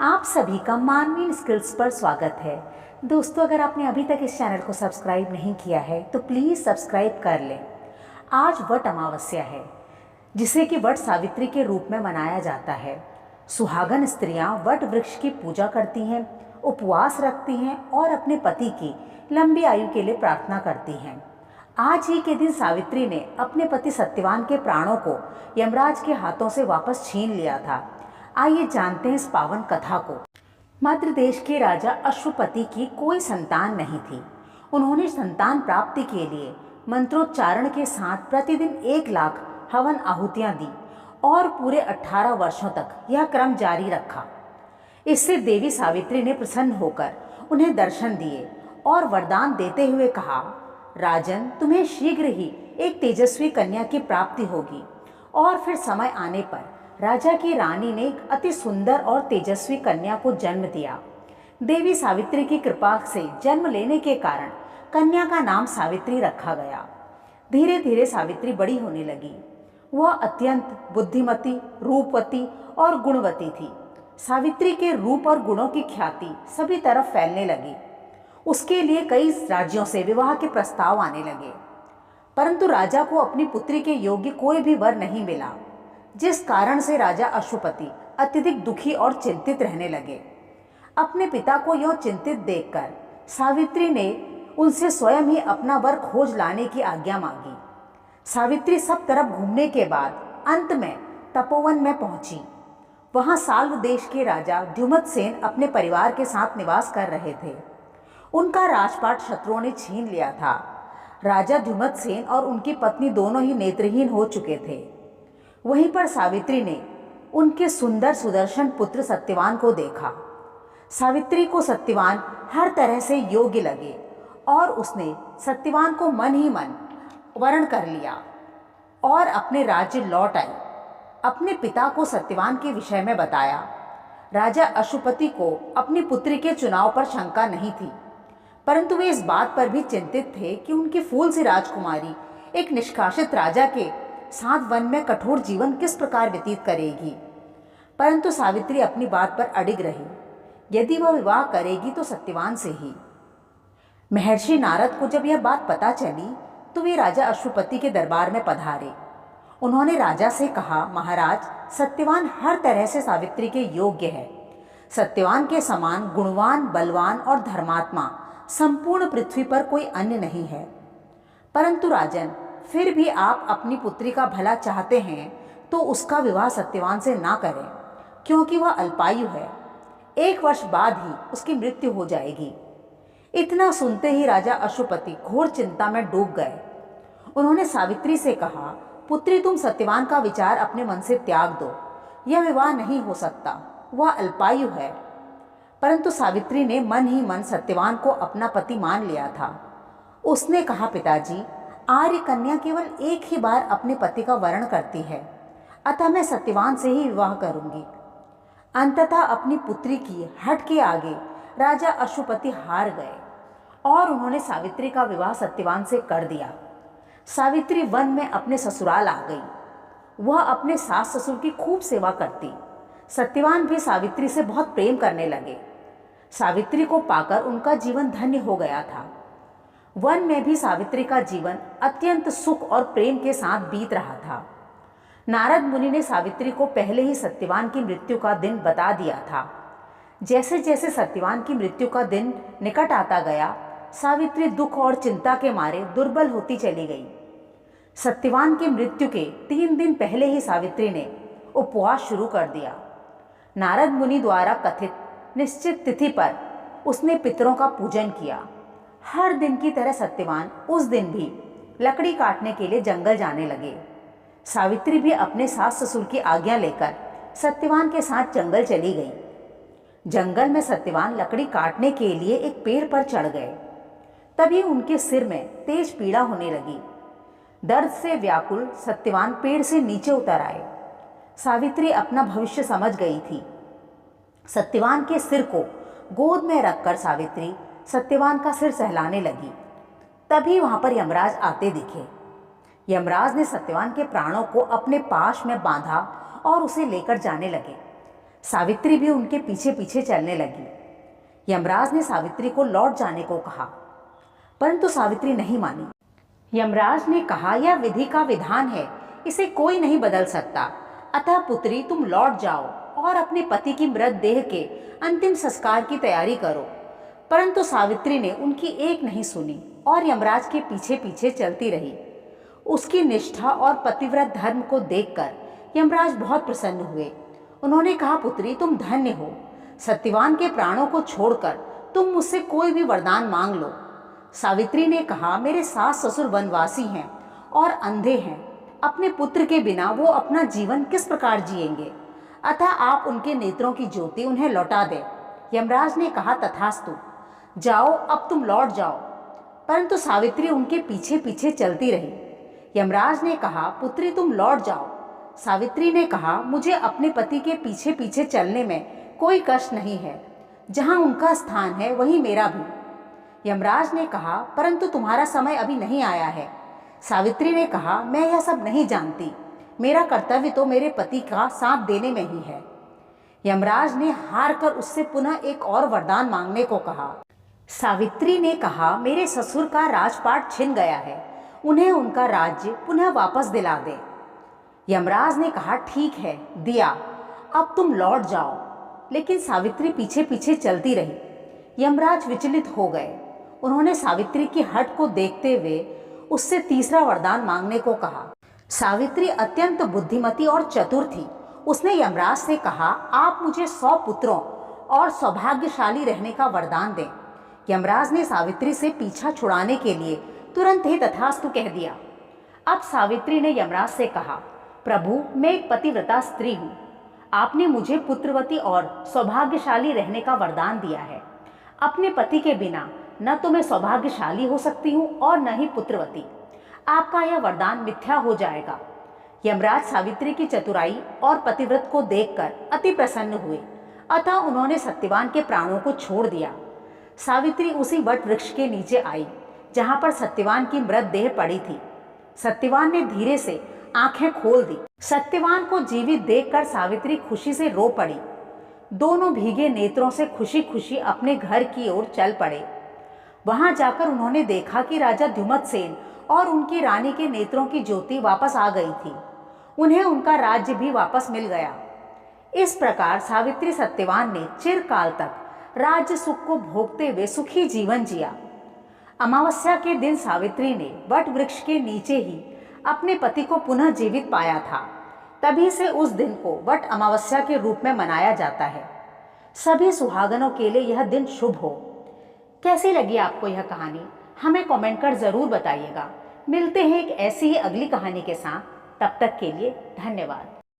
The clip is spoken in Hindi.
आप सभी का मानवीय स्किल्स पर स्वागत है। दोस्तों, अगर आपने अभी तक इस चैनल को सब्सक्राइब नहीं किया है तो प्लीज़ सब्सक्राइब कर लें। आज वट अमावस्या है, जिसे कि वट सावित्री के रूप में मनाया जाता है। सुहागन स्त्रियां वट वृक्ष की पूजा करती हैं, उपवास रखती हैं और अपने पति की लंबी आयु के लिए प्रार्थना करती हैं। आज ही के दिन सावित्री ने अपने पति सत्यवान के प्राणों को यमराज के हाथों से वापस छीन लिया था। आइए जानते हैं इस पावन कथा को। मद्र देश के राजा अश्वपति की कोई संतान नहीं थी। उन्होंने संतान प्राप्ति के लिए मंत्रोच्चारण के साथ प्रतिदिन 1,00,000 हवन आहुतियां दी और पूरे 18 वर्षों तक यह क्रम जारी रखा। इससे देवी सावित्री ने प्रसन्न होकर उन्हें दर्शन दिए और वरदान देते हुए कहा, राजन, तुम्हें शीघ्र ही एक तेजस्वी कन्या की प्राप्ति होगी। और फिर समय आने पर राजा की रानी ने एक अति सुंदर और तेजस्वी कन्या को जन्म दिया। देवी सावित्री की कृपा से जन्म लेने के कारण कन्या का नाम सावित्री रखा गया। धीरे धीरे सावित्री बड़ी होने लगी। वह अत्यंत बुद्धिमती, रूपवती और गुणवती थी। सावित्री के रूप और गुणों की ख्याति सभी तरफ फैलने लगी। उसके लिए कई राज्यों से विवाह के प्रस्ताव आने लगे, परंतु राजा को अपनी पुत्री के योग्य कोई भी वर नहीं मिला, जिस कारण से राजा अश्वपति अत्यधिक दुखी और चिंतित रहने लगे। अपने पिता को यह चिंतित देखकर सावित्री ने उनसे स्वयं ही अपना वर खोज लाने की आज्ञा मांगी। सावित्री सब तरफ घूमने के बाद अंत में तपोवन में पहुंची। वहां साल्व देश के राजा द्युमत्सेन अपने परिवार के साथ निवास कर रहे थे। उनका राजपाट शत्रुओं ने छीन लिया था। राजा द्युमत्सेन और उनकी पत्नी दोनों ही नेत्रहीन हो चुके थे। वहीं पर सावित्री ने उनके सुंदर सुदर्शन पुत्र सत्यवान को देखा। सावित्री को सत्यवान हर तरह से योग्य लगे और उसने सत्यवान को मन ही मन वरण कर लिया और अपने राज्य लौट आई। अपने पिता को सत्यवान के विषय में बताया। राजा अश्वपति को अपनी पुत्री के चुनाव पर शंका नहीं थी, परंतु वे इस बात पर भी चिंतित थे कि उनकी फूल सी राजकुमारी एक निष्कासित राजा के साथ वन में कठोर जीवन किस प्रकार व्यतीत करेगी। परंतु सावित्री अपनी बात पर अडिग रही। यदि वह विवाह करेगी तो सत्यवान से ही। महर्षि नारद को जब यह बात पता चली तो वे राजा अश्वपति के दरबार में पधारे। उन्होंने राजा से कहा, महाराज, सत्यवान हर तरह से सावित्री के योग्य है। सत्यवान के समान गुणवान, बलवान और धर्मात्मा संपूर्ण पृथ्वी पर कोई अन्य नहीं है। परंतु राजन, फिर भी आप अपनी पुत्री का भला चाहते हैं तो उसका विवाह सत्यवान से ना करें, क्योंकि वह अल्पायु है। 1 वर्ष बाद ही उसकी मृत्यु हो जाएगी। इतना सुनते ही राजा अश्वपति घोर चिंता में डूब गए। उन्होंने सावित्री से कहा, पुत्री, तुम सत्यवान का विचार अपने मन से त्याग दो। यह विवाह नहीं हो सकता, वह अल्पायु है। परंतु सावित्री ने मन ही मन सत्यवान को अपना पति मान लिया था। उसने कहा, पिताजी, आर्य कन्या केवल एक ही बार अपने पति का वरण करती है, अतः मैं सत्यवान से ही विवाह करूंगी। अंततः अपनी पुत्री की हट के आगे राजा अश्वपति हार गए और उन्होंने सावित्री का विवाह सत्यवान से कर दिया। सावित्री वन में अपने ससुराल आ गई। वह अपने सास ससुर की खूब सेवा करती। सत्यवान भी सावित्री से बहुत प्रेम करने लगे। सावित्री को पाकर उनका जीवन धन्य हो गया था। वन में भी सावित्री का जीवन अत्यंत सुख और प्रेम के साथ बीत रहा था। नारद मुनि ने सावित्री को पहले ही सत्यवान की मृत्यु का दिन बता दिया था। जैसे जैसे सत्यवान की मृत्यु का दिन निकट आता गया, सावित्री दुख और चिंता के मारे दुर्बल होती चली गई। सत्यवान की मृत्यु के 3 दिन पहले ही सावित्री ने उपवास शुरू कर दिया। नारद मुनि द्वारा कथित निश्चित तिथि पर उसने पितरों का पूजन किया। हर दिन की तरह सत्यवान उस दिन भी लकड़ी काटने के लिए जंगल जाने लगे। सावित्री भी अपने सास ससुर की आज्ञा लेकर सत्यवान के साथ जंगल चली गई। जंगल में सत्यवान लकड़ी काटने के लिए एक पेड़ पर चढ़ गए। तभी उनके सिर में तेज पीड़ा होने लगी। दर्द से व्याकुल सत्यवान पेड़ से नीचे उतर आए। सावित्री अपना भविष्य समझ गई थी। सत्यवान के सिर को गोद में रखकर सावित्री सत्यवान का सिर सहलाने लगी। तभी वहां पर यमराज आते दिखे। यमराज ने सत्यवान के प्राणों को अपने पाश में बांधा और उसे लेकर जाने लगे। सावित्री भी उनके पीछे पीछे चलने लगी। यमराज ने सावित्री को लौट जाने को कहा, परंतु सावित्री नहीं मानी। यमराज ने कहा, यह विधि का विधान है, इसे कोई नहीं बदल सकता। अतः पुत्री, तुम लौट जाओ और अपने पति की मृतदेह के अंतिम संस्कार की तैयारी करो। परंतु सावित्री ने उनकी एक नहीं सुनी और यमराज के पीछे पीछे चलती रही। उसकी निष्ठा और पतिव्रत धर्म को देखकर यमराज बहुत प्रसन्न हुए। उन्होंने कहा, पुत्री, तुम धन्य हो। सत्यवान के प्राणों को छोड़कर तुम मुझसे कोई भी वरदान मांग लो। सावित्री ने कहा, मेरे सास ससुर वनवासी हैं और अंधे हैं। अपने पुत्र के बिना वो अपना जीवन किस प्रकार जिएंगे? अतः आप उनके नेत्रों की ज्योति उन्हें लौटा दें। यमराज ने कहा, तथास्तु। जाओ, अब तुम लौट जाओ। परंतु सावित्री उनके पीछे पीछे चलती रही। यमराज ने कहा, पुत्री, तुम लौट जाओ। सावित्री ने कहा, मुझे अपने पति के पीछे पीछे चलने में कोई कष्ट नहीं है। जहाँ उनका स्थान है वहीं मेरा भी। यमराज ने कहा, परंतु तुम्हारा समय अभी नहीं आया है। सावित्री ने कहा, मैं यह सब नहीं जानती। मेरा कर्तव्य तो मेरे पति का साथ देने में ही है। यमराज ने हार कर उससे पुनः एक और वरदान मांगने को कहा। सावित्री ने कहा, मेरे ससुर का राजपाट छिन गया है, उन्हें उनका राज्य पुनः वापस दिला दे। यमराज ने कहा, ठीक है, दिया। अब तुम लौट जाओ। लेकिन सावित्री पीछे पीछे चलती रही। यमराज विचलित हो गए। उन्होंने सावित्री की हट को देखते हुए उससे तीसरा वरदान मांगने को कहा। सावित्री अत्यंत बुद्धिमती और चतुर थी। उसने यमराज से कहा, आप मुझे 100 पुत्रों और सौभाग्यशाली रहने का वरदान दें। यमराज ने सावित्री से पीछा छुड़ाने के लिए तुरंत ही तथास्तु कह दिया। अब सावित्री ने यमराज से कहा, प्रभु, मैं एक पतिव्रता स्त्री हूँ। आपने मुझे पुत्रवती और सौभाग्यशाली रहने का वरदान दिया है। अपने पति के बिना न तो मैं सौभाग्यशाली हो सकती हूँ और न ही पुत्रवती। आपका यह वरदान मिथ्या हो जाएगा। यमराज सावित्री की चतुराई और पतिव्रत को देखकर अति प्रसन्न हुए। अतः उन्होंने सत्यवान के प्राणों को छोड़ दिया। सावित्री उसी वट वृक्ष के नीचे आई जहाँ पर सत्यवान की मृतदेह पड़ी थी। सत्यवान ने धीरे से आंखें खोल दी। सत्यवान को जीवित देखकर सावित्री खुशी से रो पड़ी। दोनों भीगे नेत्रों से खुशी खुशी अपने घर की ओर चल पड़े। वहां जाकर उन्होंने देखा कि राजा द्युमत्सेन और उनकी रानी के नेत्रों की ज्योति वापस आ गई थी। उन्हें उनका राज्य भी वापस मिल गया। इस प्रकार सावित्री सत्यवान ने चिरकाल तक राज्य सुख को भोगते हुए सुखी जीवन जिया। अमावस्या के दिन सावित्री ने वट वृक्ष के नीचे ही अपने पति को पुनः जीवित पाया था। तभी से उस दिन को वट अमावस्या के रूप में मनाया जाता है। सभी सुहागनों के लिए यह दिन शुभ हो। कैसी लगी आपको यह कहानी? हमें कमेंट कर जरूर बताइएगा। मिलते हैं एक ऐसी ही अगली कहानी के साथ। तब तक के लिए धन्यवाद।